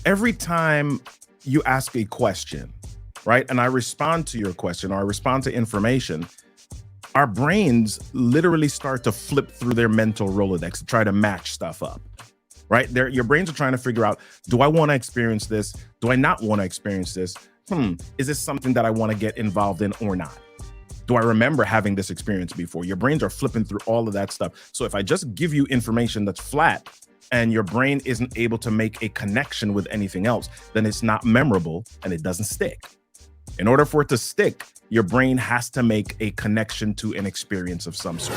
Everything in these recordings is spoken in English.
Every time you ask a question, right, and I respond to your question or I respond to information, our brains literally start to flip through their mental Rolodex to try to match stuff up, right? Your brains are trying to figure out, do I want to experience this? Do I not want to experience this? Is this something that I want to get involved in or not? Do I remember having this experience before? Your brains are flipping through all of that stuff. So if I just give you information that's flat and your brain isn't able to make a connection with anything else, then it's not memorable and it doesn't stick. In order for it to stick, your brain has to make a connection to an experience of some sort.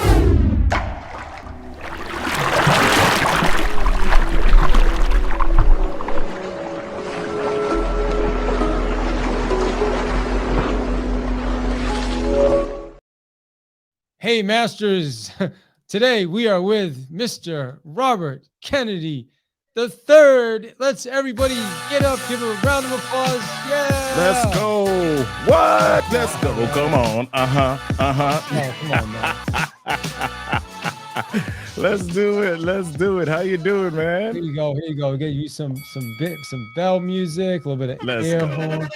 Hey, Masters. Today we are with Mr. Robert Kennedy the third. Let's everybody get up, give him a round of applause. Yeah. Let's go. What? Let's go. Come on. Oh, come on, man. Let's do it. Let's do it. How you doing, man? Here you go. Here you go. Get you some bell music, a little bit of air horn.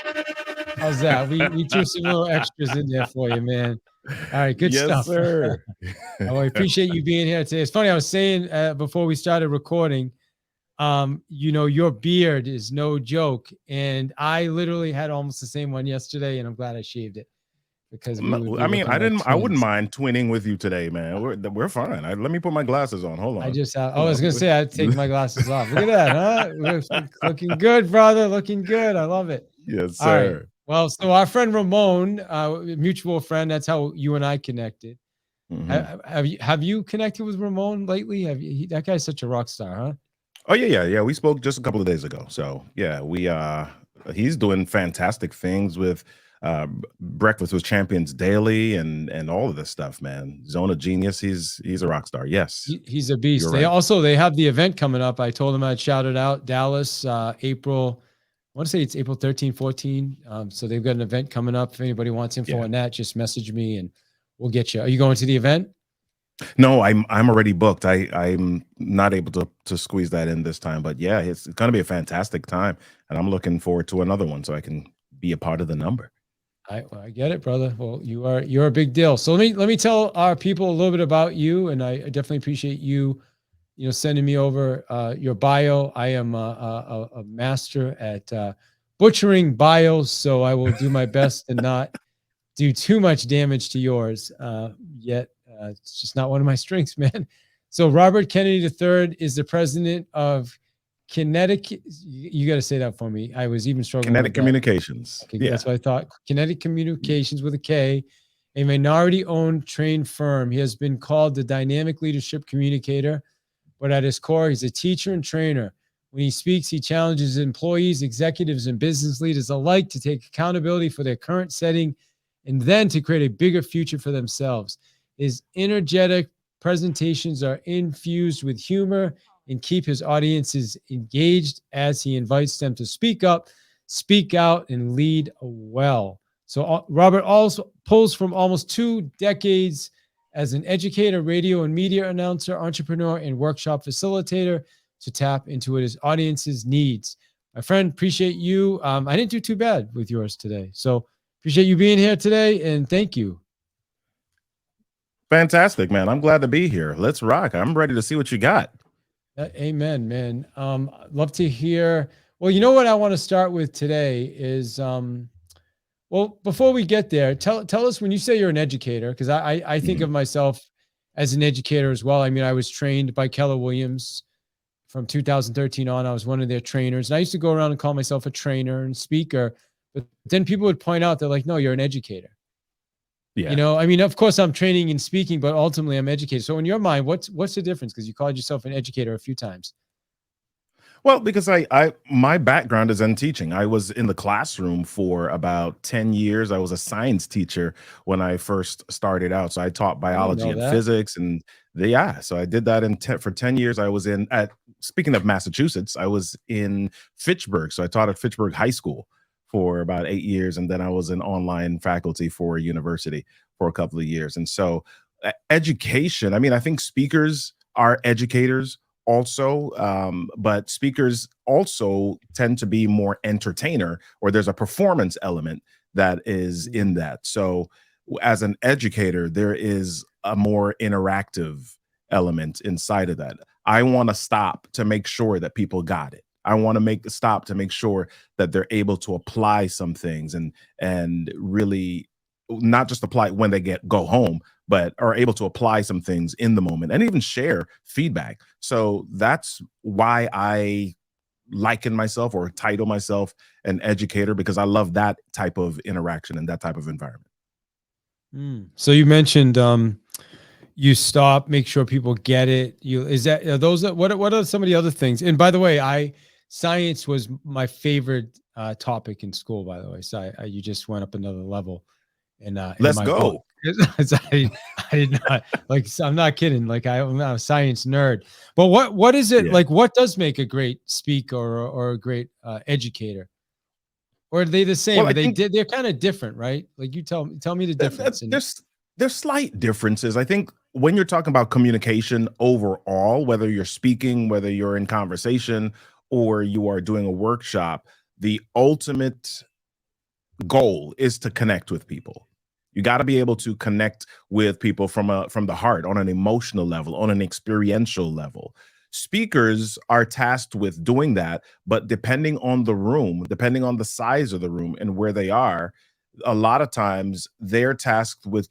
How's that? We threw some little extras in there for you, man. All right, good stuff. Yes, sir. I appreciate you being here today. It's funny, I was saying before we started recording, your beard is no joke, and I literally had almost the same one yesterday, and I'm glad I shaved it because I wouldn't mind twinning with you today, man. We're fine. Let me put my glasses on. Hold on. I was gonna say I'd take my glasses off. Look at that, huh? We're looking good, brother. Looking good. I love it. Yes, sir. Right. Well, so our friend Ramon, mutual friend, that's how you and I connected. Mm-hmm. Have you connected with Ramon lately? That guy's such a rock star, huh? Oh yeah. We spoke just a couple of days ago. So yeah, he's doing fantastic things with Breakfast with Champions Daily and all of this stuff, man. Zone of Genius. He's a rock star. Yes, he's a beast. You're They right. they have the event coming up. I told him I'd shout it out. Dallas, April. I want to say it's April 13, 14. So they've got an event coming up. If anybody wants info on that, just message me and we'll get you. Are you going to the event? No, I'm already booked. I'm not able to squeeze that in this time, but yeah, it's going to be a fantastic time, and I'm looking forward to another one so I can be a part of the number. I get it, brother. Well, you're a big deal. So let me tell our people a little bit about you, and I definitely appreciate you sending me over your bio. I am a master at butchering bios, so I will do my best to not do too much damage to yours. Yet it's just not one of my strengths, man. So Robert Kennedy III is the president of Kennetik. You got to say that for me. I was even struggling. Kennetik Kommunications. Okay, yeah. That's what I thought. Kennetik Kommunications with a K, a minority-owned trained firm. He has been called the dynamic leadership communicator, but at his core, he's a teacher and trainer. When he speaks, he challenges employees, executives, and business leaders alike to take accountability for their current setting and then to create a bigger future for themselves. His energetic presentations are infused with humor and keep his audiences engaged as he invites them to speak up, speak out, and lead well. So Robert also pulls from almost 2 decades as an educator, radio and media announcer, entrepreneur, and workshop facilitator to tap into his audience's needs. My friend, appreciate you. I didn't do too bad with yours today. So appreciate you being here today, and thank you. Fantastic, man. I'm glad to be here. Let's rock. I'm ready to see what you got. Amen, man. Love to hear. Well, you know what I want to start with today is, well, before we get there, tell us when you say you're an educator, because I think of myself as an educator as well. I mean, I was trained by Keller Williams from 2013 on. I was one of their trainers, and I used to go around and call myself a trainer and speaker. But then people would point out, they're like, no, you're an educator. Yeah. I mean, of course I'm training and speaking, but ultimately I'm educated. So in your mind, what's the difference? Because you called yourself an educator a few times. Well, because my background is in teaching. I was in the classroom for about 10 years. I was a science teacher when I first started out. So I taught biology and physics and so I did that for 10 years. I was speaking of Massachusetts, I was in Fitchburg. So I taught at Fitchburg High School for about 8 years. And then I was an online faculty for a university for a couple of years. And so education, I mean, I think speakers are educators also, but speakers also tend to be more entertainer, or there's a performance element that is in that. So as an educator, there is a more interactive element inside of that. I want to stop to make sure that people got it. I want to make the stop to make sure that they're able to apply some things and really not just apply when they go home, but are able to apply some things in the moment and even share feedback. So that's why I liken myself or title myself an educator, because I love that type of interaction and that type of environment. So you mentioned you stop, make sure people get it. What are some of the other things? And by the way, science was my favorite topic in school, by the way. So you just went up another level in Let's my book. go. I did not like, I'm not kidding. Like I'm a science nerd, but what is it like? What does make a great speaker or a great educator? Or are they the same? Well, They're kind of different, right? Like you tell me the difference. There's slight differences. I think when you're talking about communication overall, whether you're speaking, whether you're in conversation, or you are doing a workshop, the ultimate goal is to connect with people. You got to be able to connect with people from the heart, on an emotional level, on an experiential level. Speakers are tasked with doing that, but depending on the room, depending on the size of the room and where they are, a lot of times they're tasked with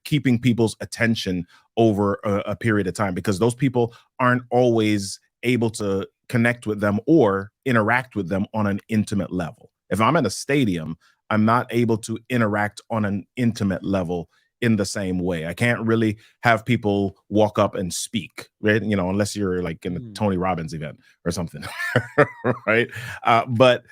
keeping people's attention over a period of time, because those people aren't always able to connect with them or interact with them on an intimate level. If I'm in a stadium, I'm not able to interact on an intimate level in the same way. I can't really have people walk up and speak, right? You know, unless you're like in a Tony Robbins event or something, right? But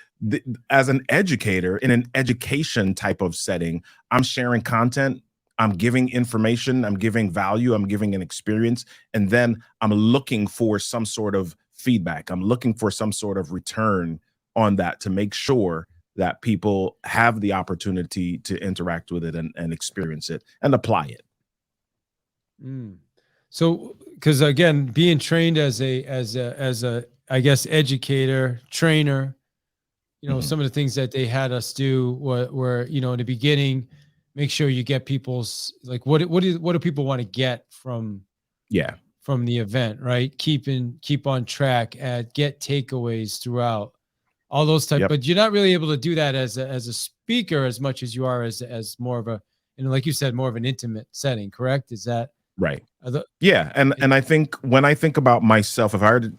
as an educator in an education type of setting, I'm sharing content, I'm giving information, I'm giving value, I'm giving an experience, and then I'm looking for some sort of feedback. I'm looking for some sort of return on that to make sure that people have the opportunity to interact with it and experience it and apply it. So, because again, being trained as a I guess educator, trainer, you know, some of the things that they had us do were you know, in the beginning, make sure you get people's like what do people want to get from the event, right? Keep on track, get takeaways throughout. All those type, but you're not really able to do that as a speaker as much as you are as more of a, and like you said, more of an intimate setting. Correct? Is that right? And I think when I think about myself,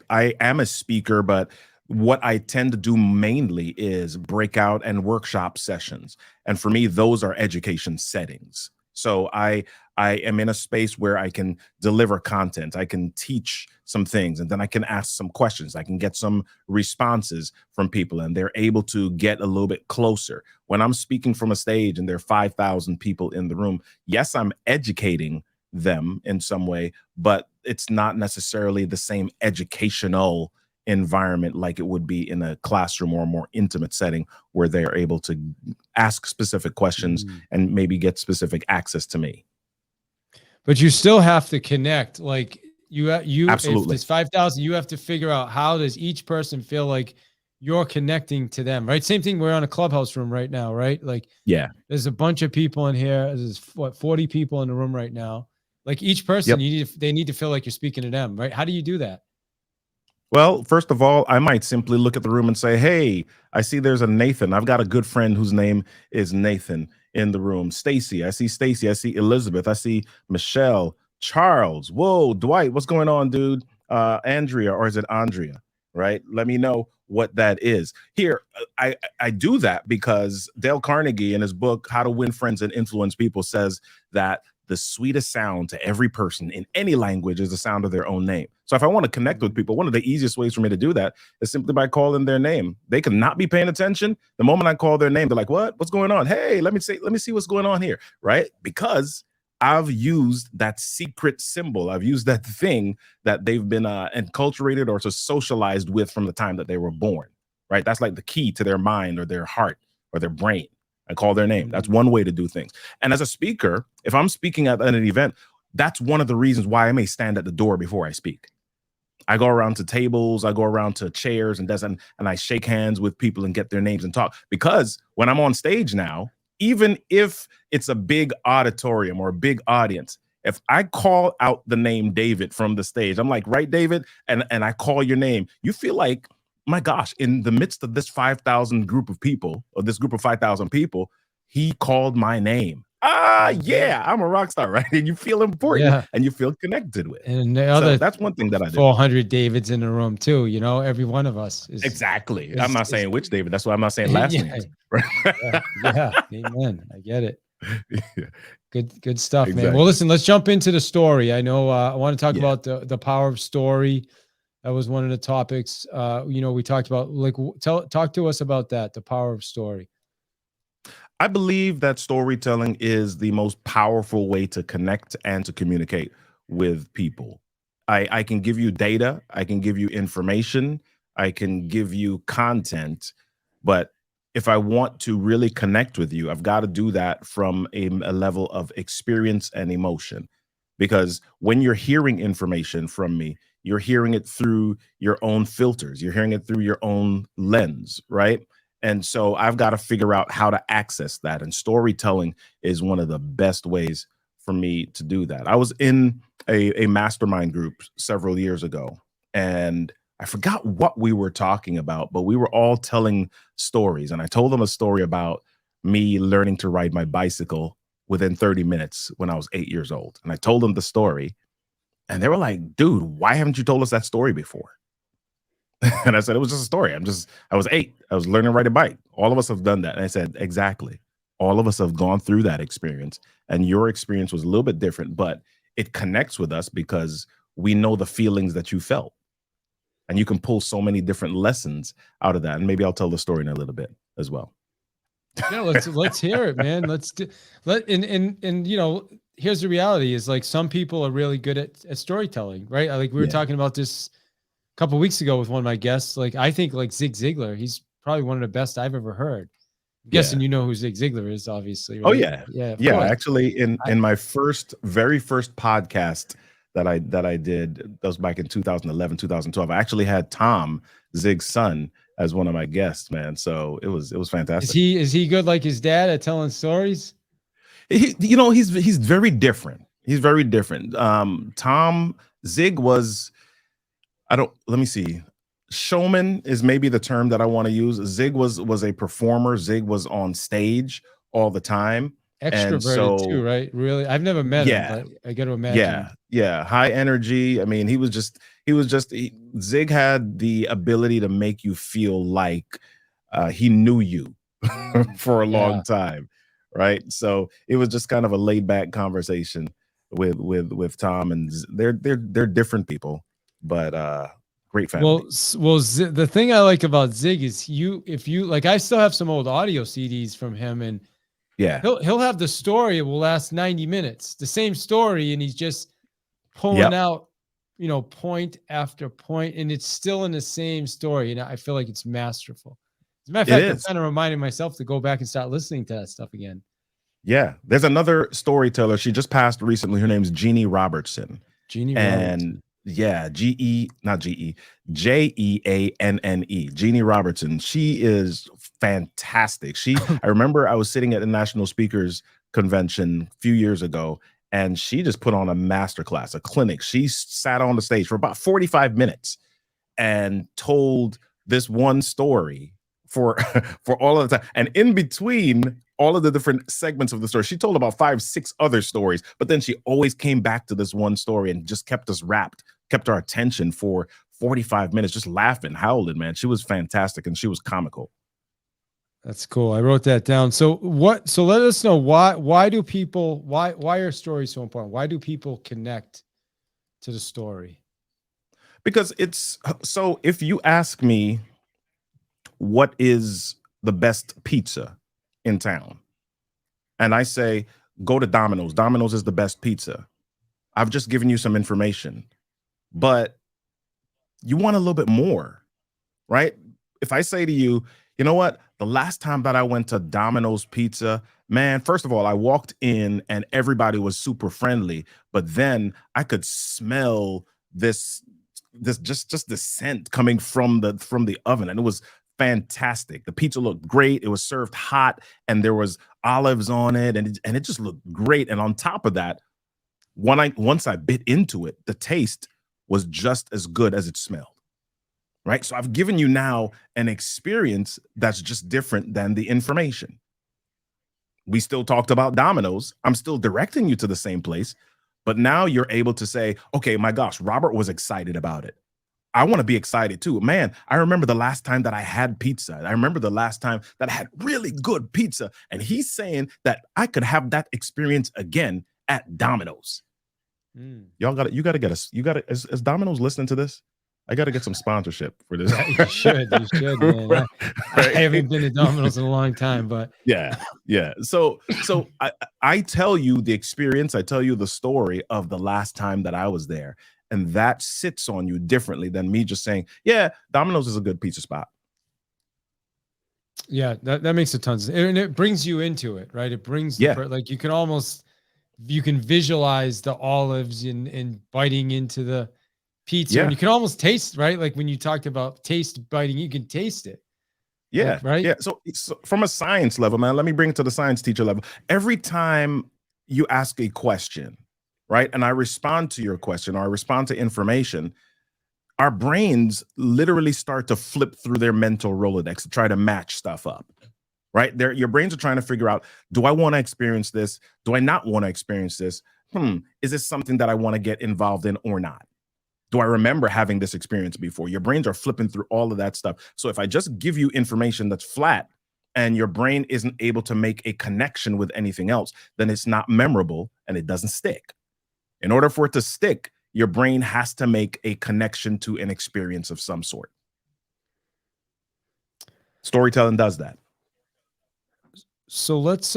I am a speaker, but what I tend to do mainly is breakout and workshop sessions, and for me, those are education settings. So I am in a space where I can deliver content, I can teach some things, and then I can ask some questions. I can get some responses from people, and they're able to get a little bit closer. When I'm speaking from a stage and there are 5,000 people in the room, yes, I'm educating them in some way, but it's not necessarily the same educational environment like it would be in a classroom or a more intimate setting where they are able to ask specific questions and maybe get specific access to me. But you still have to connect. Like you Absolutely. If there's 5,000, you have to figure out how does each person feel like you're connecting to them, right? Same thing. We're on a clubhouse room right now, right? Like, there's a bunch of people in here. There's 40 people in the room right now. Like each person, they need to feel like you're speaking to them, right? How do you do that? Well, first of all, I might simply look at the room and say, hey, I see there's a Nathan. I've got a good friend whose name is Nathan in the room. Stacy, I see Stacy. I see Elizabeth. I see Michelle, Charles. Whoa, Dwight, what's going on, dude? Andrea, or is it Andrea? Right? Let me know what that is. Here, I do that because Dale Carnegie in his book, How to Win Friends and Influence People, says that the sweetest sound to every person in any language is the sound of their own name. So if I want to connect with people, one of the easiest ways for me to do that is simply by calling their name. They could not be paying attention. The moment I call their name, they're like, what's going on? Hey, let me see what's going on here, right? Because I've used that secret symbol. I've used that thing that they've been enculturated or socialized with from the time that they were born, right? That's like the key to their mind or their heart or their brain. I call their name. That's one way to do things. And as a speaker, if I'm speaking at an event, that's one of the reasons why I may stand at the door before I speak. I go around to tables, I go around to chairs and and I shake hands with people and get their names and talk. Because when I'm on stage now, even if it's a big auditorium or a big audience, if I call out the name David from the stage, I'm like, right, David, and I call your name, you feel like, my gosh, in the midst of this 5,000 group of people, or this group of 5,000 people, he called my name. Yeah, I'm a rock star, right? And you feel important Yeah. and you feel connected with. And the So other that's one thing that I do. 400 Davids in the room too, every one of us Exactly. I'm not is saying which David. That's why I'm not saying last yeah, names. Right? yeah. Amen. I get it. Yeah, Good stuff, man. Well, exactly. listen, let's jump into the story. I know I want to talk Yeah. about the power of story. That was one of the topics. We talked about, like, talk to us about that, the power of story. I believe that storytelling is the most powerful way to connect and to communicate with people. I can give you data, I can give you information, I can give you content, but if I want to really connect with you, I've got to do that from a level of experience and emotion. Because when you're hearing information from me, you're hearing it through your own filters, you're hearing it through your own lens, right? And so I've got to figure out how to access that. And storytelling is one of the best ways for me to do that. I was in a mastermind group several years ago, and I forgot what we were talking about, but we were all telling stories. And I told them a story about me learning to ride my bicycle within 30 minutes when I was 8 years old. And I told them the story, and they were like, dude, why haven't you told us that story before? And I said, it was just a story. I was 8. I was learning to ride a bike. All of us have done that. And I said, exactly. All of us have gone through that experience. And your experience was a little bit different, but it connects with us because we know the feelings that you felt. And you can pull so many different lessons out of that. And maybe I'll tell the story in a little bit as well. Yeah, let's hear it, man. Here's the reality is, like, some people are really good at storytelling, right? Like, we were talking about this a couple of weeks ago with one of my guests. Like, I think, like, Zig Ziglar, he's probably one of the best I've ever heard. I'm guessing you know who Zig Ziglar is, obviously, right? Oh yeah. Yeah, of Yeah. course. Actually, in my very first podcast that I did, that was back in 2011, 2012. I actually had Tom, Zig's son, as one of my guests, man. So it was fantastic. Is he good like his dad at telling stories? He's very different. He's very different. Zig was, let me see. Showman is maybe the term that I want to use. Zig was a performer. Zig was on stage all the time. Extroverted too, right? Really? I've never met him, but I got to imagine. Yeah. High energy. I mean, Zig had the ability to make you feel like he knew you for a long time. Right. So it was just kind of a laid back conversation with Tom, and they're different people, but great family. The thing I like about Zig is, if you like, I still have some old audio CDs from him, and he'll have the story. It will last 90 minutes, the same story, and he's just pulling out, point after point, and it's still in the same story. And I feel like it's masterful. As a matter of fact, I'm kind of reminding myself to go back and start listening to that stuff again. Yeah, there's another storyteller. She just passed recently. Her name's Jeannie Robertson. Robertson. Yeah, Jeanne. Jeannie Robertson. She is fantastic. I remember I was sitting at the National Speakers Convention a few years ago, and she just put on a masterclass, a clinic. She sat on the stage for about 45 minutes and told this one story for all of the time. And in between all of the different segments of the story, she told about 5, 6 other stories, but then she always came back to this one story and just kept us wrapped, kept our attention for 45 minutes, just laughing, howling, man. She was fantastic, and she was comical. That's cool. I wrote that down. So let us know why are stories so important? Why do people connect to the story? Because if you ask me what is the best pizza in town, and I say, go to Domino's. Domino's is the best pizza. I've just given you some information, but you want a little bit more, right? If I say to you, you know what? The last time that I went to Domino's Pizza, man, first of all, I walked in and everybody was super friendly, but then I could smell this this just the scent coming from the oven, and it was fantastic. The pizza looked great. It was served hot, and there was olives on it, and it just looked great. And on top of that, once I bit into it, the taste was just as good as it smelled. Right. So I've given you now an experience that's just different than the information. We still talked about Domino's. I'm still directing you to the same place, but now you're able to say, okay, my gosh, Robert was excited about it. I want to be excited too. Man, I remember the last time that I had pizza. I remember the last time that I had really good pizza. And he's saying that I could have that experience again at Domino's. Y'all got it. You got to get us. You got to, is Domino's listening to this? I got to get some sponsorship for this. You should, man. Right. I haven't been to Domino's in a long time, but yeah. So I tell you the experience. I tell you the story of the last time that I was there, and that sits on you differently than me just saying, yeah, Domino's is a good pizza spot. Yeah, that makes a ton of sense. And it brings you into it, right? It brings like you can visualize the olives and biting into the pizza, and you can almost taste, right? Like when you talked about biting, you can taste it. Yeah. Like, right. Yeah. So from a science level, man, let me bring it to the science teacher level. Every time you ask a question, right, and I respond to your question, or I respond to information, our brains literally start to flip through their mental Rolodex to try to match stuff up. Right? Your brains are trying to figure out, do I want to experience this? Do I not want to experience this? Is this something that I want to get involved in or not? Do I remember having this experience before? Your brains are flipping through all of that stuff. So if I just give you information that's flat and your brain isn't able to make a connection with anything else, then it's not memorable and it doesn't stick. In order for it to stick, your brain has to make a connection to an experience of some sort. Storytelling does that. So let's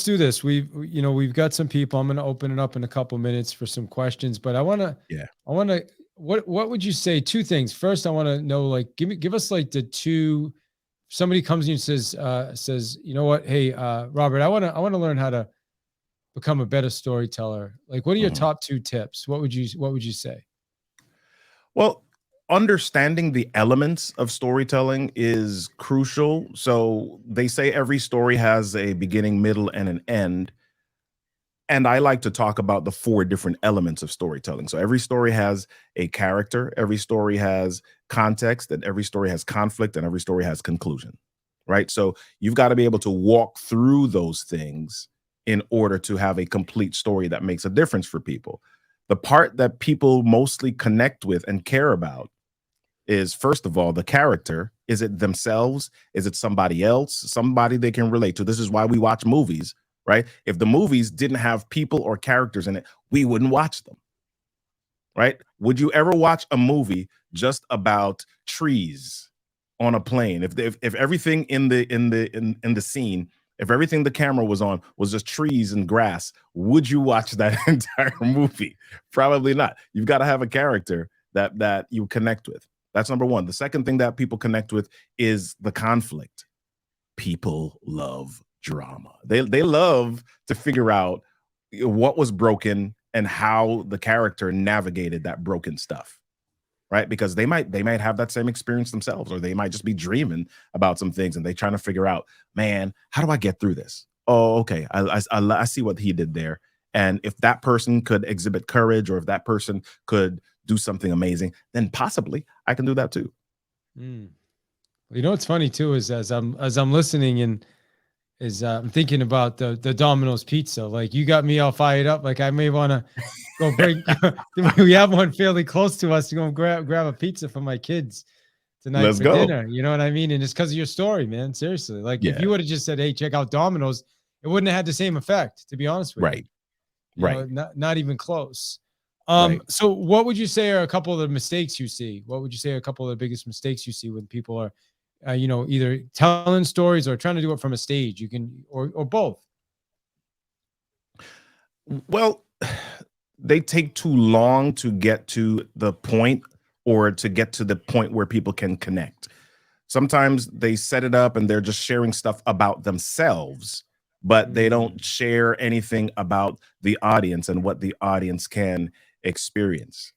do this. We've got some people. I'm going to open it up in a couple minutes for some questions, but I want to, what would you say? Two things. First, I want to know, like, give us like the two, somebody comes to you and says, you know what? Hey, Robert, I want to learn how to become a better storyteller. Like, what are your top two tips? What would you say? Well, understanding the elements of storytelling is crucial. So they say every story has a beginning, middle, and an end. And I like to talk about the 4 different elements of storytelling. So every story has a character, every story has context, and every story has conflict, and every story has conclusion, right? So you've got to be able to walk through those things in order to have a complete story that makes a difference for people. The part that people mostly connect with and care about is, first of all, the character. Is it themselves? Is it somebody else? Somebody they can relate to? This is why we watch movies. Right? If the movies didn't have people or characters in it, we wouldn't watch them. Right? Would you ever watch a movie just about trees on a plane? If everything in the scene, if everything the camera was on was just trees and grass, would you watch that entire movie? Probably not. You've got to have a character that you connect with. That's number one. The second thing that people connect with is the conflict. People love drama. They love to figure out what was broken and how the character navigated that broken stuff, right? Because they might have that same experience themselves, or they might just be dreaming about some things and they trying to figure out, man, how do I get through this? Oh, okay, I see what he did there. And if that person could exhibit courage, or if that person could do something amazing, then possibly I can do that too. You know what's funny too is as I'm listening and I'm thinking about the Domino's pizza. Like, you got me all fired up. Like, I may want to go break. We have one fairly close to us to go grab a pizza for my kids tonight for dinner. You know what I mean? And it's because of your story, man. Seriously. Like, if you would have just said, hey, check out Domino's, it wouldn't have had the same effect, to be honest with you. Right. Not even close. So what would you say are a couple of the mistakes you see? What would you say are a couple of the biggest mistakes you see when people are either telling stories or trying to do it from a stage? You can, or both. Well, they take too long to get to the point, or to get to the point where people can connect. Sometimes they set it up and they're just sharing stuff about themselves, but they don't share anything about the audience and what the audience can experience.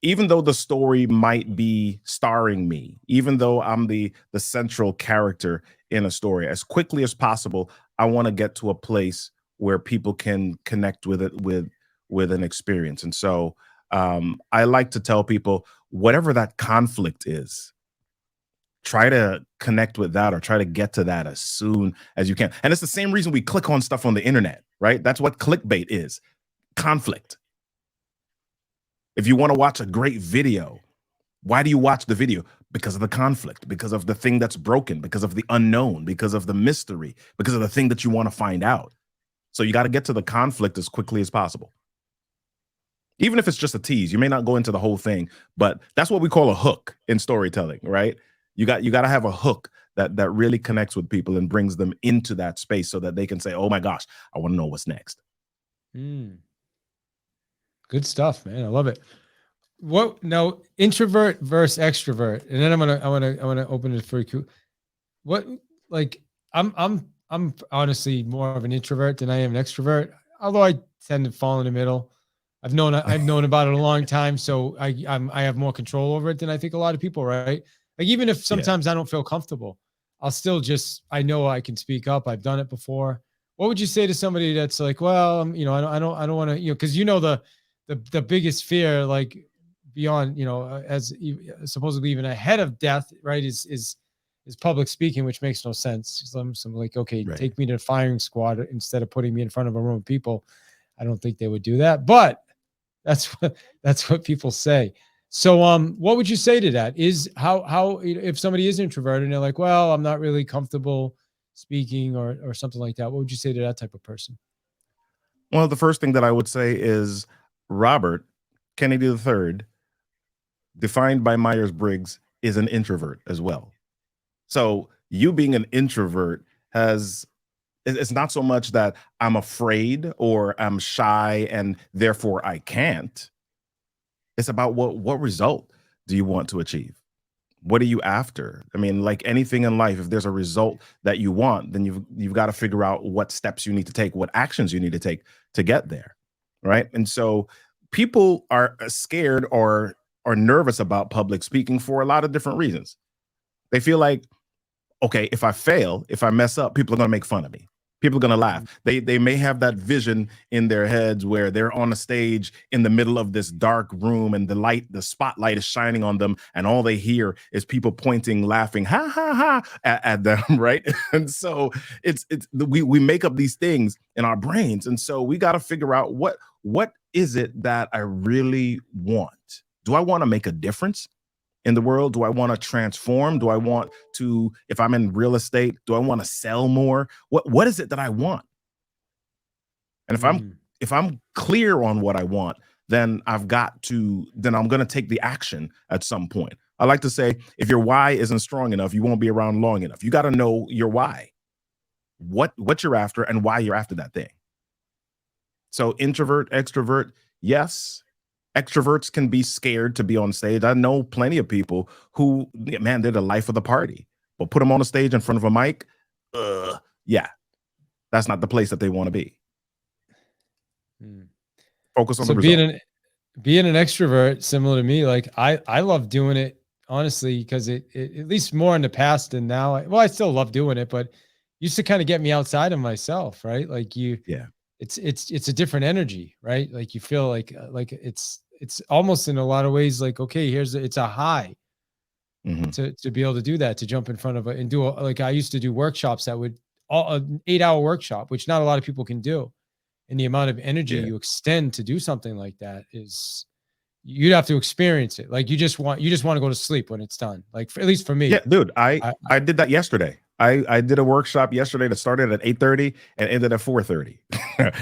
even though the story might be starring me, even though I'm the central character in a story, as quickly as possible, I want to get to a place where people can connect with it with an experience. And so I like to tell people whatever that conflict is, try to connect with that or try to get to that as soon as you can. And it's the same reason we click on stuff on the internet, right? That's what clickbait is, conflict. If you want to watch a great video, why do you watch the video? Because of the conflict, because of the thing that's broken, because of the unknown, because of the mystery, because of the thing that you want to find out. So you got to get to the conflict as quickly as possible. Even if it's just a tease, you may not go into the whole thing, but that's what we call a hook in storytelling, right? You got to have a hook that really connects with people and brings them into that space so that they can say, "Oh my gosh, I want to know what's next." Mm. Good stuff, man. I love it. What now? Introvert versus extrovert, and then I want to open it for you. What like I'm honestly more of an introvert than I am an extrovert. Although I tend to fall in the middle. I've known about it a long time, so I have more control over it than I think a lot of people. Right? Like even if Yeah. sometimes I don't feel comfortable, I'll still just I know I can speak up. I've done it before. What would you say to somebody that's like, well, I don't want to, because the biggest fear, like beyond, as supposedly even ahead of death, right, is public speaking, which makes no sense. So I'm like, okay, Right. take me to the firing squad instead of putting me in front of a room of people. I don't think they would do that, but that's what people say. So, what would you say to that? Is how if somebody is introverted and they're like, well, I'm not really comfortable speaking or something like that. What would you say to that type of person? Well, the first thing that I would say is Robert Kennedy III, defined by Myers-Briggs, is an introvert as well. So you being an introvert has it's not so much that I'm afraid or I'm shy and therefore I can't. It's about what result do you want to achieve? What are you after? I mean, like anything in life, if there's a result that you want, then you've got to figure out what steps you need to take, what actions you need to take to get there, right? And so people are scared or nervous about public speaking for a lot of different reasons. They feel like, okay, if I fail, if I mess up, people are going to make fun of me. People are going to laugh. They may have that vision in their heads where they're on a stage in the middle of this dark room and the spotlight is shining on them, and all they hear is people pointing, laughing, ha ha ha at them, right? And so we make up these things in our brains, and so we got to figure out what is it that I really want. Do I want to make a difference in the world? Do I want to transform? Do I want to, if I'm in real estate, do I want to sell more? What is it that I want? And if I'm clear on what I want, then I'm going to take the action at some point. I like to say, if your why isn't strong enough, you won't be around long enough. You got to know your why, what you're after and why you're after that thing. So introvert, extrovert, yes. Extroverts can be scared to be on stage. I know plenty of people who, man, they're the life of the party, but put them on a stage in front of a mic, yeah, that's not the place that they want to be. Focus on the So result. being an extrovert, similar to me, like I love doing it honestly because it at least more in the past than now. Well, I still love doing it, but used to kind of get me outside of myself, right? Like Yeah. it's a different energy, right? Like you feel like it's almost in a lot of ways like, okay, it's a high to be able to do that, to jump in front of and do like I used to do workshops that would an 8-hour workshop, which not a lot of people can do. And the amount of energy Yeah. you extend to do something like that is you'd have to experience it. Like you just want to go to sleep when it's done. Like at least for Yeah, me, dude, I did that yesterday. I did a workshop yesterday that started at 8:30 and ended at 4:30.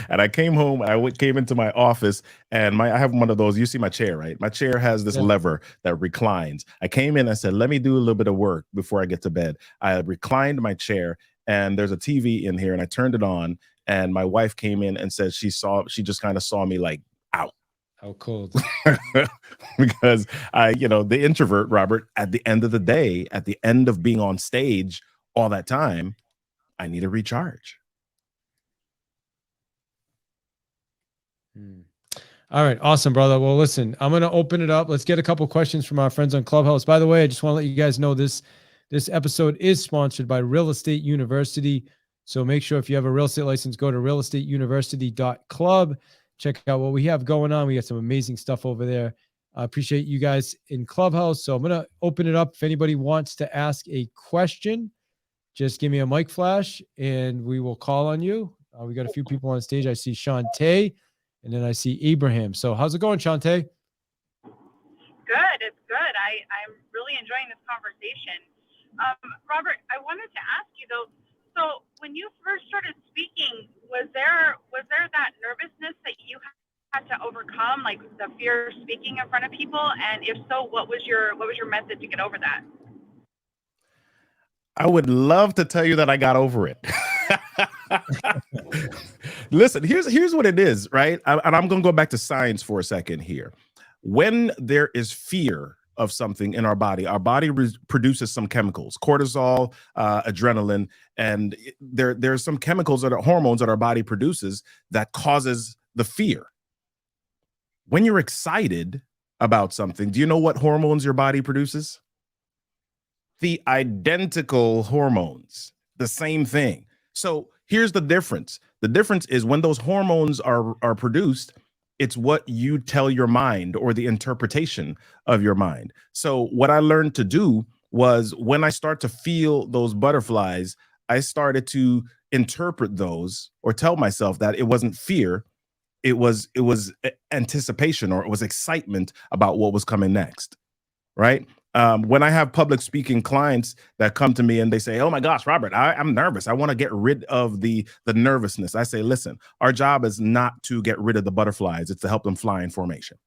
And I came home and came into my office, and I have one of those. You see my chair, right? My chair has this yeah. lever that reclines. I came in and said, let me do a little bit of work before I get to bed. I reclined my chair, and there's a TV in here, and I turned it on, and my wife came in and said she just kind of saw me like out. How cold. Because the introvert, Robert, at the end of the day, at the end of being on stage all that time, I need a recharge. All right. Awesome, brother. Well, listen, I'm going to open it up. Let's get a couple questions from our friends on Clubhouse. By the way, I just want to let you guys know this episode is sponsored by Real Estate University. So make sure if you have a real estate license, go to realestateuniversity.club. Check out what we have going on. We got some amazing stuff over there. I appreciate you guys in Clubhouse. So I'm going to open it up. If anybody wants to ask a question, just give me a mic flash and we will call on you. We got a few people on stage. I see Shantae and then I see Abraham. So how's it going, Shantae? Good. It's good. I'm really enjoying this conversation. Robert, I wanted to ask you though, so when you first started speaking, was there that nervousness that you had to overcome, like the fear of speaking in front of people? And if so, what was your method to get over that? I would love to tell you that I got over it. Listen, here's what it is, right? And I'm going to go back to science for a second here. When there is fear of something in our body produces some chemicals, cortisol, adrenaline, and there's some chemicals that are hormones that our body produces that causes the fear. When you're excited about something, do you know what hormones your body produces? The identical hormones, the same thing. So here's the difference. The difference is when those hormones are produced, it's what you tell your mind or the interpretation of your mind. So what I learned to do was when I start to feel those butterflies, I started to interpret those or tell myself that it wasn't fear, it was anticipation, or it was excitement about what was coming next, right? When I have public speaking clients that come to me and they say, oh my gosh, Robert, I'm nervous. I want to get rid of the nervousness. I say, listen, our job is not to get rid of the butterflies. It's to help them fly in formation,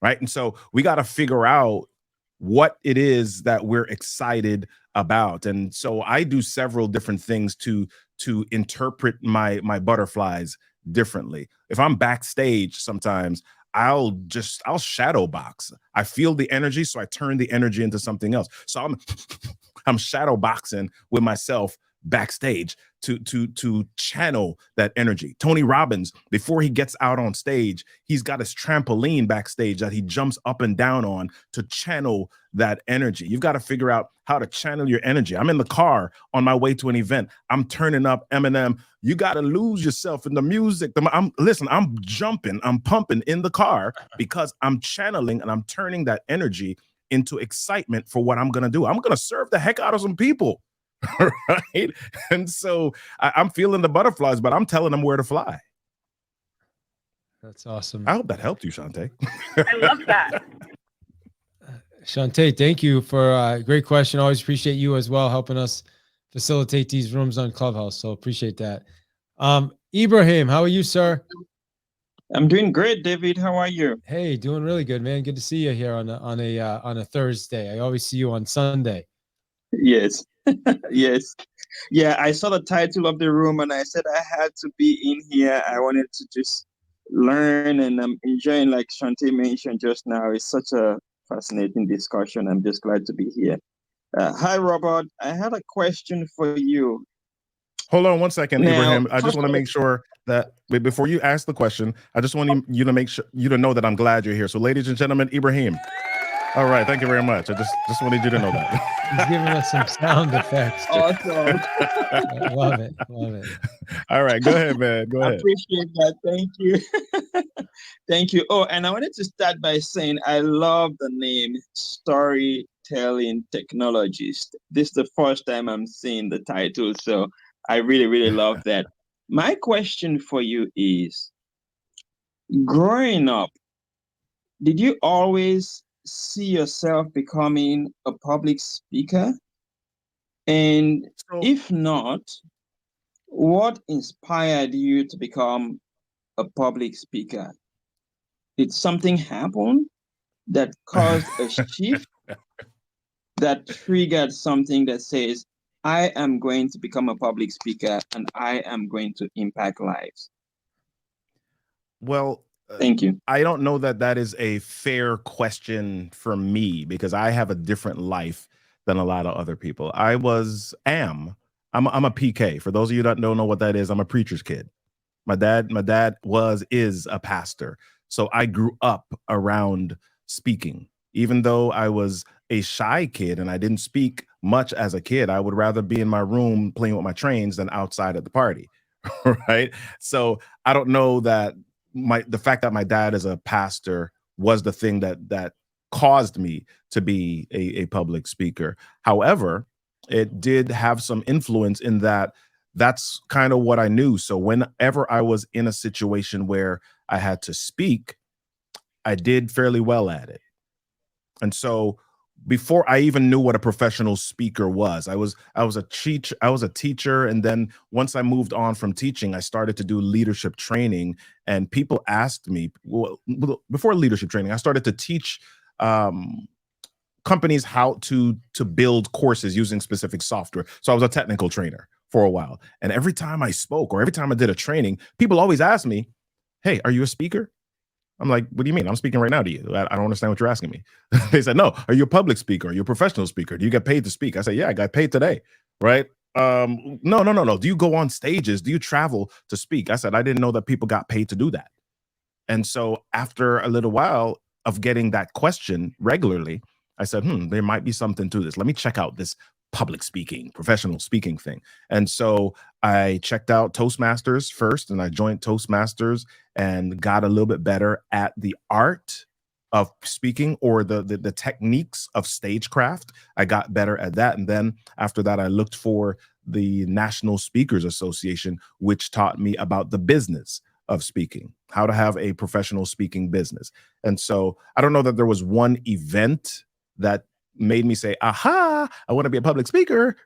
right? And so we got to figure out what it is that we're excited about. And so I do several different things to interpret my butterflies differently. If I'm backstage sometimes, I'll shadow box. I feel the energy, so I turn the energy into something else. So I'm shadow boxing with myself backstage to channel that energy. Tony Robbins, before he gets out on stage, he's got his trampoline backstage that he jumps up and down on to channel that energy. You've got to figure out how to channel your energy. I'm in the car on my way to an event. I'm turning up Eminem. You got to lose yourself in the music. I'm jumping, I'm pumping in the car because I'm channeling and I'm turning that energy into excitement for what I'm going to do. I'm going to serve the heck out of some people. Right. And so I'm feeling the butterflies, but I'm telling them where to fly. That's awesome. I hope that helped you, Shantae. I love that. Shantae, thank you for a great question. Always appreciate you as well, helping us facilitate these rooms on Clubhouse. So appreciate that. Ibrahim, how are you, sir? I'm doing great, David. How are you? Hey, doing really good, man. Good to see you here on a Thursday. I always see you on Sunday. Yes. Yes. Yeah, I saw the title of the room and I said I had to be in here. I wanted to just learn, and I'm enjoying, like Shantae mentioned just now. It's such a fascinating discussion. I'm just glad to be here. Hi, Robert. I had a question for you. Hold on one second, Now, Ibrahim. I just want to make sure that before you ask the question, I just want you to make sure you to know that I'm glad you're here. So, ladies and gentlemen, Ibrahim. All right, thank you very much. I just wanted you to know that. He's giving us some sound effects. Awesome. Love it. All right, go ahead, man. Go ahead. I appreciate that. Thank you. Thank you. Oh, and I wanted to start by saying I love the name Storytelling Technologist. This is the first time I'm seeing the title, so I really, really love that. My question for you is, growing up, did you always see yourself becoming a public speaker? And if not, what inspired you to become a public speaker? Did something happen that caused a shift that triggered something that says, I am going to become a public speaker and I am going to impact lives? Well, thank you. I don't know that that is a fair question for me because I have a different life than a lot of other people. I'm a PK. For those of you that don't know what that is, I'm a preacher's kid. My dad is a pastor. So I grew up around speaking. Even though I was a shy kid and I didn't speak much as a kid, I would rather be in my room playing with my trains than outside at the party. Right. So I don't know that the fact that my dad is a pastor was the thing that caused me to be a public speaker. However, it did have some influence in that that's kind of what I knew. So whenever I was in a situation where I had to speak, I did fairly well at it. And so before I even knew what a professional speaker was, I was a teacher, and then once I moved on from teaching, I started to do leadership training. And people asked me, well, before leadership training, I started to teach um, companies how to build courses using specific software. So I was a technical trainer for a while, and every time I spoke or every time I did a training, people always asked me, "Hey, are you a speaker?" I'm like, what do you mean? I'm speaking right now to you. I don't understand what you're asking me. They said, no, are you a public speaker? Are you a professional speaker? Do you get paid to speak? I said, yeah, I got paid today. Right. No. Do you go on stages? Do you travel to speak? I said, I didn't know that people got paid to do that. And so after a little while of getting that question regularly, I said, there might be something to this. Let me check out this public speaking, professional speaking thing. And so I checked out Toastmasters first, and I joined Toastmasters and got a little bit better at the art of speaking, or the techniques of stagecraft. I got better at that. And then after that, I looked for the National Speakers Association, which taught me about the business of speaking, how to have a professional speaking business. And so I don't know that there was one event that made me say, aha, I want to be a public speaker,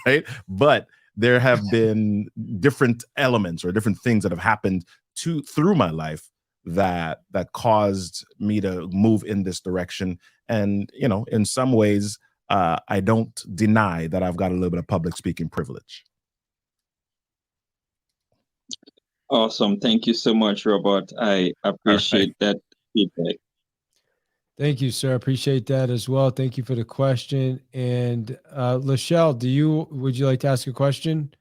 right? But there have been different elements or different things that have happened through my life that caused me to move in this direction. And, in some ways, I don't deny that I've got a little bit of public speaking privilege. Awesome. Thank you so much, Robert. I appreciate that feedback. Thank you, sir. Appreciate that as well. Thank you for the question. And Lachelle, would you like to ask a question?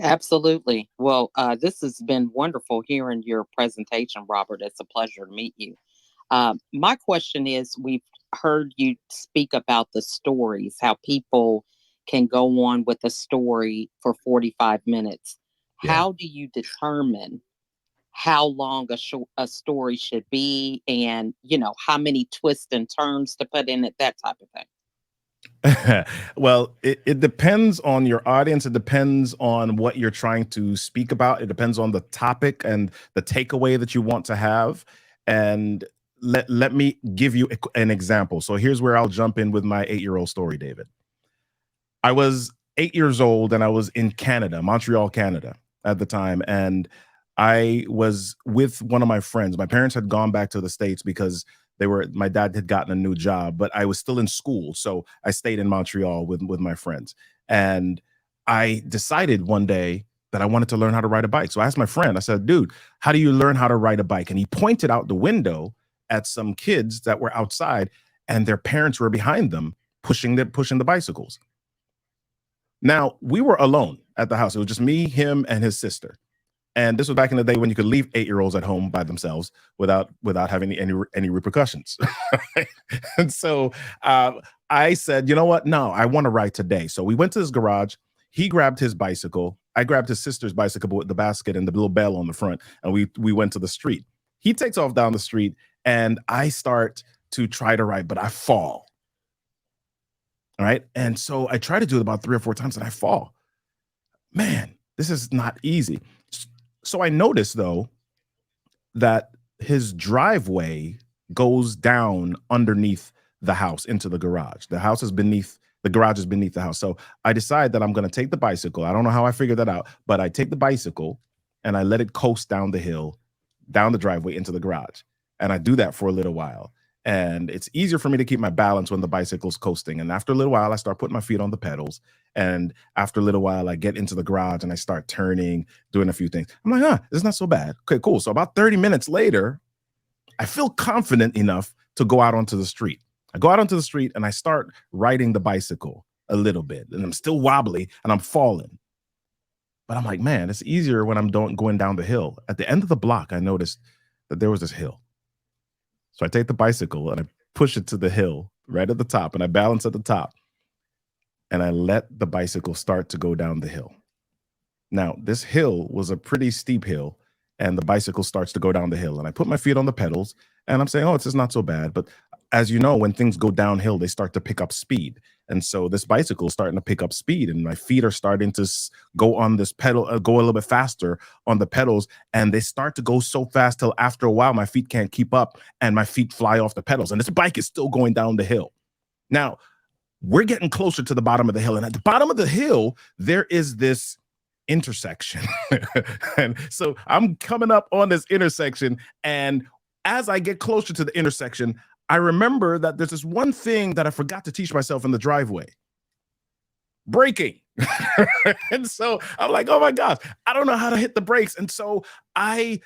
Absolutely. Well, this has been wonderful hearing your presentation, Robert. It's a pleasure to meet you. My question is, we've heard you speak about the stories, how people can go on with a story for 45 minutes. Yeah. How do you determine how long a story should be, and, how many twists and turns to put in it, that type of thing? Well, it depends on your audience. It depends on what you're trying to speak about. It depends on the topic and the takeaway that you want to have. And let me give you an example. So here's where I'll jump in with my 8-year-old story, David. I was 8 years old and I was in Canada, Montreal, Canada at the time. And I was with one of my friends. My parents had gone back to the States because my dad had gotten a new job, but I was still in school. So I stayed in Montreal with my friends. And I decided one day that I wanted to learn how to ride a bike. So I asked my friend, I said, dude, how do you learn how to ride a bike? And he pointed out the window at some kids that were outside, and their parents were behind them pushing the bicycles. Now, we were alone at the house. It was just me, him, and his sister. And this was back in the day when you could leave 8-year-olds at home by themselves without having any repercussions. And so I said, you know what? No, I want to ride today. So we went to his garage. He grabbed his bicycle. I grabbed his sister's bicycle with the basket and the little bell on the front. And we went to the street. He takes off down the street, and I start to try to ride, but I fall. All right. And so I try to do it about 3 or 4 times and I fall. Man, this is not easy. So I noticed, though, that his driveway goes down underneath the house into the garage. The garage is beneath the house. So I decide that I'm going to take the bicycle. I don't know how I figured that out, but I take the bicycle and I let it coast down the hill, down the driveway into the garage. And I do that for a little while. And it's easier for me to keep my balance when the bicycle's coasting. And after a little while, I start putting my feet on the pedals. And after a little while, I get into the garage and I start turning, doing a few things. I'm like, this is not so bad. Okay, cool. So about 30 minutes later, I feel confident enough to go out onto the street. I go out onto the street and I start riding the bicycle a little bit. And I'm still wobbly and I'm falling. But I'm like, man, it's easier when I'm going down the hill. At the end of the block, I noticed that there was this hill. So I take the bicycle and I push it to the hill right at the top, and I balance at the top, and I let the bicycle start to go down the hill. Now, this hill was a pretty steep hill, and the bicycle starts to go down the hill, and I put my feet on the pedals, and I'm saying, oh, it's just not so bad. But as you know, when things go downhill, they start to pick up speed. And so this bicycle is starting to pick up speed, and my feet are starting to go on this pedal, go a little bit faster on the pedals, and they start to go so fast till after a while, my feet can't keep up, and my feet fly off the pedals, and this bike is still going down the hill. Now, we're getting closer to the bottom of the hill, and at the bottom of the hill, there is this intersection. And so I'm coming up on this intersection, and as I get closer to the intersection, I remember that there's this one thing that I forgot to teach myself in the driveway: braking. And so I'm like, oh my gosh, I don't know how to hit the brakes. And so I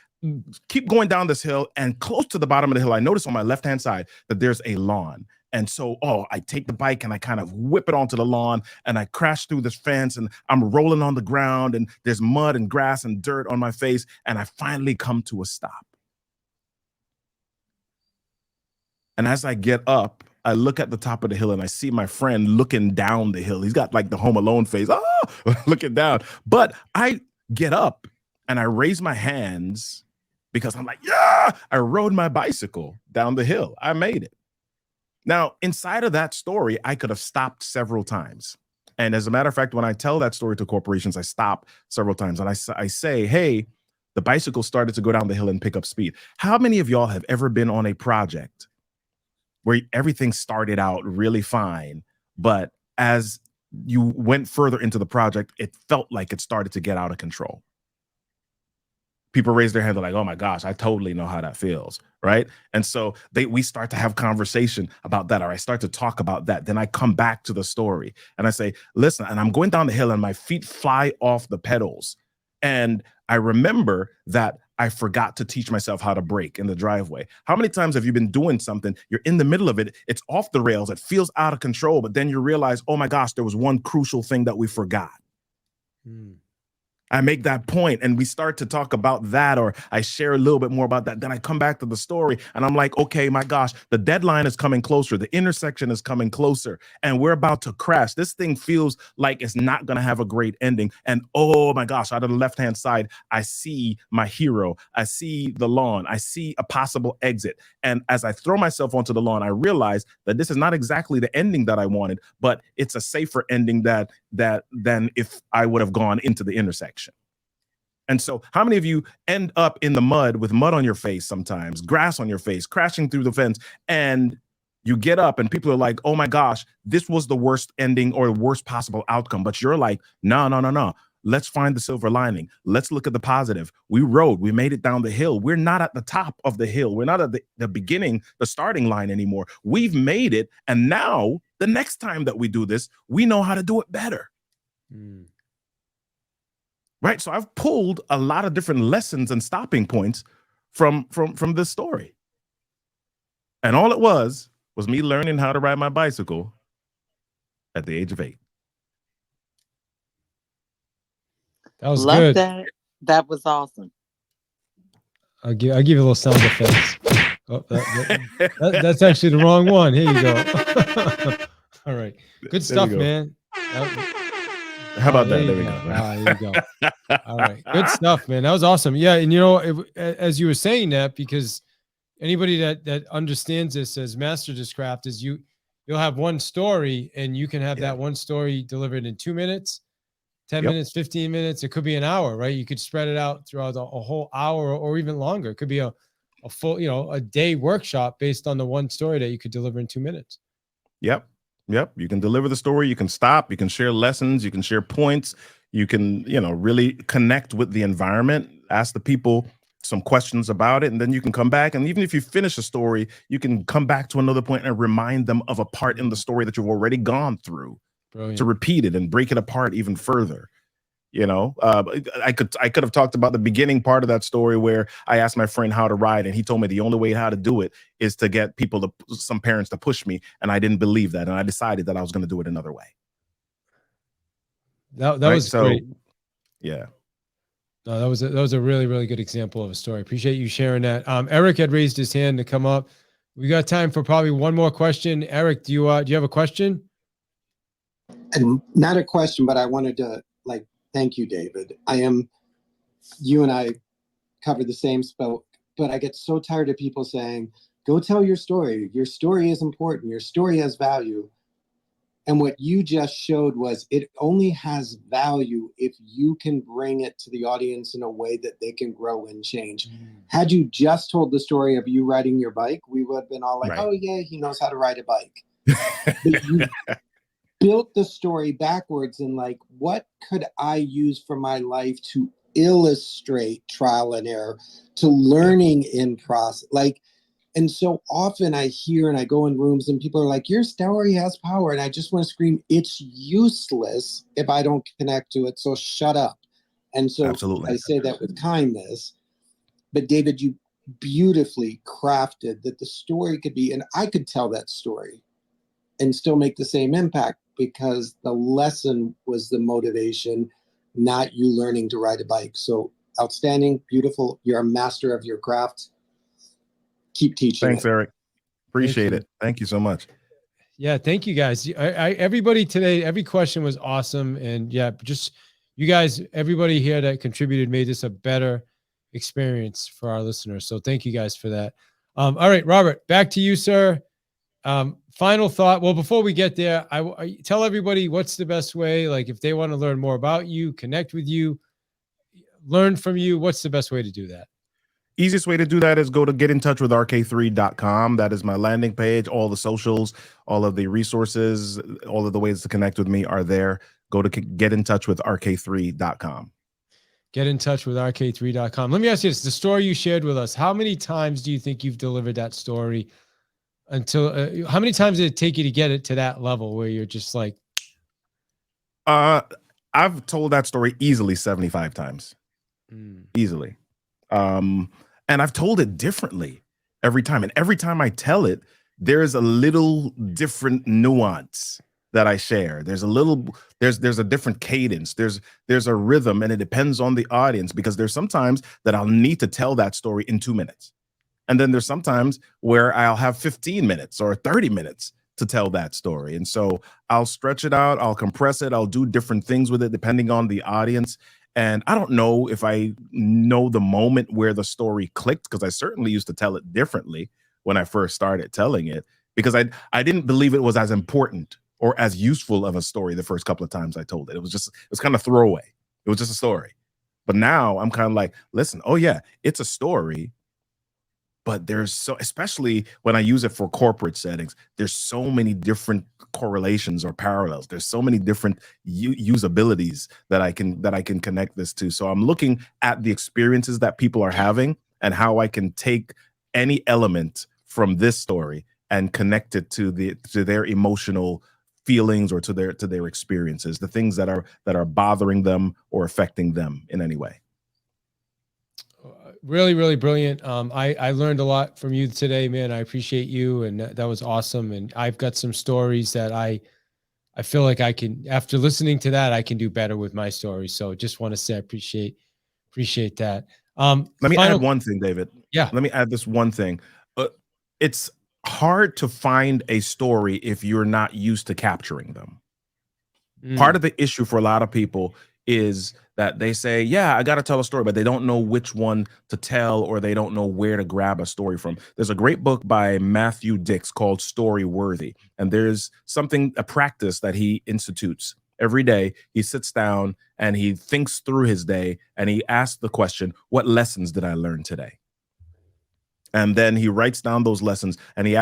keep going down this hill, and close to the bottom of the hill, I notice on my left-hand side that there's a lawn. And so, I take the bike and I kind of whip it onto the lawn, and I crash through this fence, and I'm rolling on the ground, and there's mud and grass and dirt on my face. And I finally come to a stop. And as I get up, I look at the top of the hill, and I see my friend looking down the hill. He's got like the Home Alone face, looking down. But I get up and I raise my hands because I'm like, yeah, I rode my bicycle down the hill. I made it. Now, inside of that story, I could have stopped several times. And as a matter of fact, when I tell that story to corporations, I stop several times, and I say, hey, the bicycle started to go down the hill and pick up speed. How many of y'all have ever been on a project where everything started out really fine, but as you went further into the project, it felt like it started to get out of control? People raise their hand, they're like, oh my gosh, I totally know how that feels, right? And so we start to have conversation about that, or I start to talk about that. Then I come back to the story and I say, listen, and I'm going down the hill and my feet fly off the pedals. And I remember that I forgot to teach myself how to brake in the driveway. How many times have you been doing something, you're in the middle of it, it's off the rails, it feels out of control, but then you realize, oh my gosh, there was one crucial thing that we forgot. I make that point and we start to talk about that, or I share a little bit more about that. Then I come back to the story and I'm like, okay, my gosh, the deadline is coming closer. The intersection is coming closer and we're about to crash. This thing feels like it's not going to have a great ending. And oh my gosh, out of the left-hand side, I see my hero. I see the lawn. I see a possible exit. And as I throw myself onto the lawn, I realize that this is not exactly the ending that I wanted, but it's a safer ending than if I would have gone into the intersection. And so how many of you end up in the mud with mud on your face sometimes, grass on your face, crashing through the fence, and you get up and people are like, oh my gosh, this was the worst ending or the worst possible outcome. But you're like, no. Let's find the silver lining. Let's look at the positive. We rode, we made it down the hill. We're not at the top of the hill. We're not at the beginning, the starting line anymore. We've made it. And now the next time that we do this, we know how to do it better. Right. So I've pulled a lot of different lessons and stopping points from this story. And all it was me learning how to ride my bicycle at the age of 8. That was Love good. that. That was awesome. I'll give you a little sound effects. Oh, that's actually the wrong one. Here you go. All right. Good stuff, man. How about that? There we go. There you go. All right. Good stuff, man. That was awesome. Yeah. And, you know, as you were saying that, because anybody that understands this as master this craft is you'll have one story and you can have that one story delivered in 2 minutes, 10 minutes, 15 minutes. It could be an hour, right? You could spread it out throughout a whole hour or even longer. It could be a full, a day workshop based on the one story that you could deliver in 2 minutes. Yep. You can deliver the story. You can stop. You can share lessons. You can share points. You can, really connect with the environment, ask the people some questions about it, and then you can come back. And even if you finish a story, you can come back to another point and remind them of a part in the story that you've already gone through. Brilliant. To repeat it and break it apart even further. I could have talked about the beginning part of that story where I asked my friend how to ride, and he told me the only way how to do it is to get some parents to push me, and I didn't believe that, and I decided that I was going to do it another way. That was great. Yeah. No, that was a really, really good example of a story. Appreciate you sharing that. Eric had raised his hand to come up. We got time for probably one more question. Eric, do you have a question? And not a question, but I wanted to thank you, David. You and I cover the same spot, but I get so tired of people saying, go tell your story. Your story is important. Your story has value. And what you just showed was it only has value if you can bring it to the audience in a way that they can grow and change. Had you just told the story of you riding your bike, we would have been all like, right. Oh yeah, he knows how to ride a bike. But you built the story backwards and what could I use from my life to illustrate trial and error, to learning in process. And so often I hear and I go in rooms and people are like, your story has power. And I just want to scream, it's useless if I don't connect to it. So shut up. And so absolutely. I say that with kindness. But David, you beautifully crafted that the story could be, and I could tell that story and still make the same impact because the lesson was the motivation, not you learning to ride a bike. So outstanding, beautiful. You're a master of your craft. Keep teaching. Thanks, Eric. Appreciate it. Thank you so much. Yeah, thank you guys. Everybody today, every question was awesome. And yeah, just you guys, everybody here that contributed made this a better experience for our listeners. So thank you guys for that. All right, Robert, back to you, sir. Final thought. Well, before we get there, I tell everybody what's the best way, if they want to learn more about you, connect with you, learn from you, what's the best way to do that? Easiest way to do that is go to getintouchwithrk3.com. That is my landing page. All the socials, all of the resources, all of the ways to connect with me are there. Go to getintouchwithrk3.com. Getintouchwithrk3.com. Let me ask you this. The story you shared with us, how many times do you think you've delivered that story until, how many times did it take you to get it to that level where you're just like? I've told that story easily 75 times. Easily. And I've told it differently every time. And every time I tell it, there's a little different nuance that I share. There's a different cadence. There's a rhythm, and it depends on the audience, because there's sometimes that I'll need to tell that story in 2 minutes. And then there's sometimes where I'll have 15 minutes or 30 minutes to tell that story. And so I'll stretch it out, I'll compress it, I'll do different things with it depending on the audience. And I don't know if I know the moment where the story clicked, because I certainly used to tell it differently when I first started telling it, because I didn't believe it was as important or as useful of a story the first couple of times I told it. It was kind of throwaway. It was just a story. But now I'm kind of like, listen, oh yeah, it's a story, but especially when I use it for corporate settings, there's so many different correlations or parallels. There's so many different usabilities that I can connect this to. So I'm looking at the experiences that people are having and how I can take any element from this story and connect it to their emotional feelings or to their experiences, the things that are bothering them or affecting them in any way. Really, really brilliant. I learned a lot from you today, man. I appreciate you. And that was awesome. And I've got some stories that I feel like I can, after listening to that, I can do better with my stories. So just want to say, I appreciate that. Let me add one thing, David. Yeah. Let me add this one thing. It's hard to find a story if you're not used to capturing them. Part of the issue for a lot of people is that they say, yeah, I got to tell a story, but they don't know which one to tell, or they don't know where to grab a story from. There's a great book by Matthew Dix called Story Worthy. And there's a practice that he institutes every day. He sits down and he thinks through his day and he asks the question, what lessons did I learn today? And then he writes down those lessons and he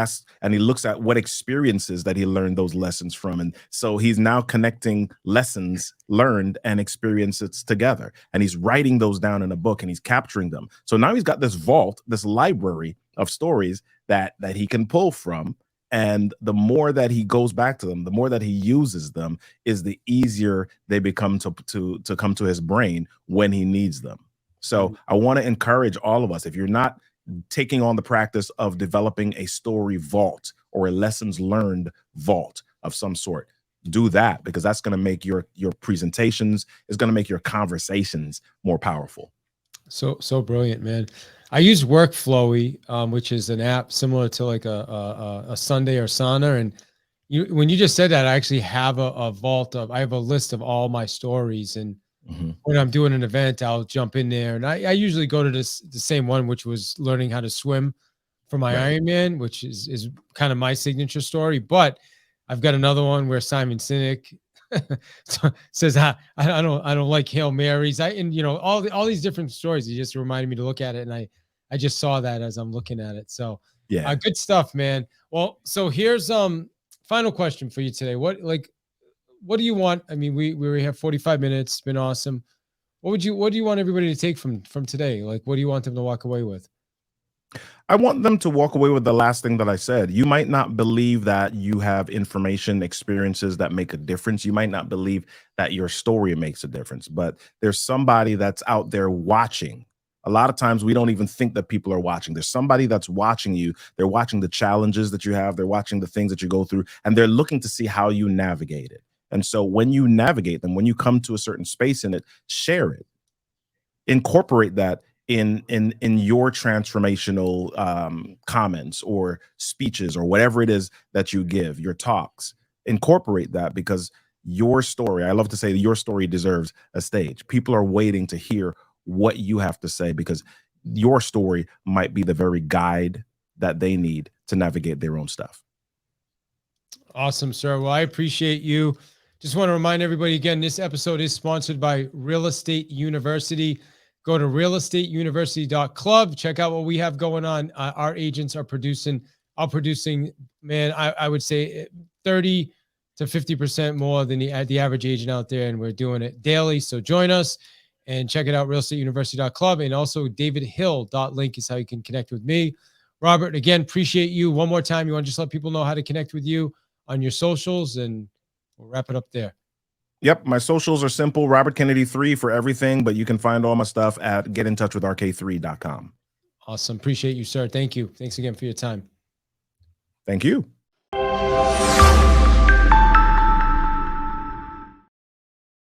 looks at what experiences that he learned those lessons from. And so he's now connecting lessons learned and experiences together. And he's writing those down in a book and he's capturing them. So now he's got this vault, this library of stories that he can pull from. And the more that he goes back to them, the more that he uses them, is the easier they become to come to his brain when he needs them. So I want to encourage all of us, if you're not taking on the practice of developing a story vault or a lessons learned vault of some sort, do that, because that's going to make your presentations, is going to make your conversations more powerful. So brilliant, man. I use Workflowy, which is an app similar to like a Sunday or Asana. And when you just said that, I actually have a vault of, I have a list of all my stories. And when I'm doing an event, I'll jump in there. And I usually go to the same one, which was learning how to swim for my Ironman, which is kind of my signature story. But I've got another one where Simon Sinek says, I don't like Hail Marys. And you know, all these different stories. He just reminded me to look at it. And I just saw that as I'm looking at it. So Yeah. good stuff, man. Well, so here's final question for you today. What do you want? I mean, we have 45 minutes. It's been awesome. What do you want everybody to take from today? Like, what do you want them to walk away with? I want them to walk away with the last thing that I said. You might not believe that you have information, experiences that make a difference. You might not believe that your story makes a difference, but there's somebody that's out there watching. A lot of times we don't even think that people are watching. There's somebody that's watching you. They're watching the challenges that you have. They're watching the things that you go through, and they're looking to see how you navigate it. And so when you navigate them, when you come to a certain space in it, share it. Incorporate that in your transformational comments or speeches or whatever it is that you give, your talks. Incorporate that, because your story, I love to say, your story deserves a stage. People are waiting to hear what you have to say, because your story might be the very guide that they need to navigate their own stuff. Awesome, sir. Well, I appreciate you. Just want to remind everybody again, this episode is sponsored by Real Estate University. Go to realestateuniversity.club. Check out what we have going on. Our agents are producing, man, I would say 30 to 50% more than the average agent out there. And we're doing it daily. So join us and check it out, realestateuniversity.club. And also davidhill.link is how you can connect with me. Robert, again, appreciate you. One more time, you want to just let people know how to connect with you on your socials, and we'll wrap it up there. Yep, my socials are simple, Robert Kennedy 3 for everything, but you can find all my stuff at getintouchwithrk3.com. Awesome. Appreciate you, sir. Thank you. Thanks again for your time. Thank you.